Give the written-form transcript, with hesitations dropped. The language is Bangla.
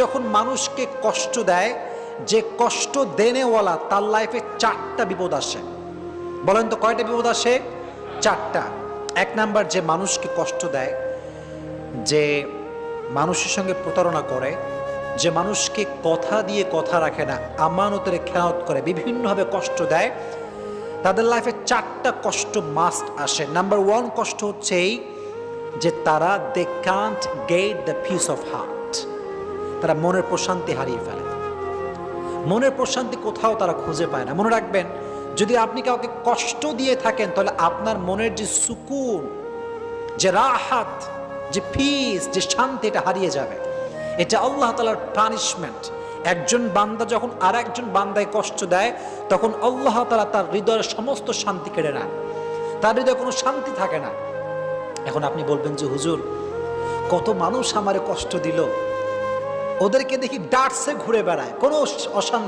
যখন মানুষকে কষ্ট দেয়, যে কষ্ট দেনেওয়ালা তার লাইফে 4টা বিপদ আসে। বলেন তো কয়টা বিপদ আসে? 4টা। এক নাম্বার, যে মানুষকে কষ্ট দেয়, যে মানুষের সঙ্গে প্রতারণা করে, যে মানুষকে কথা দিয়ে কথা রাখে না, আমানতের খেয়ানত করে, বিভিন্নভাবে কষ্ট দেয়, তাদের লাইফে 4টা কষ্ট মাস্ট আসে। নাম্বার 1 কষ্ট হচ্ছে এই যে তারা they can't get the peace of heart. তারা মনের প্রশান্তি হারিয়ে ফেলে। মনের প্রশান্তি কোথাও তারা খুঁজে পায় না। মনে রাখবেন, যদি আপনি কাউকে কষ্ট দিয়ে থাকেন তাহলে আপনার মনের যে সুকুন, যে রাহাত, যে পিস, যে শান্তি, এটা হারিয়ে যাবে। এটা আল্লাহ তাআলার পানিশমেন্ট। একজন বান্দা যখন আর একজন বান্দায় কষ্ট দেয়, তখন আল্লাহ তাআলা তার হৃদয়ের সমস্ত শান্তি কেড়ে নেন। তার হৃদয়ে কোনো শান্তি থাকে না। এখন আপনি বলবেন যে হুজুর, কত মানুষ আমারে কষ্ট দিল, ওদেরকে দেখি ডাটসে ঘুরে বেড়ায়, কোনো অশান্তি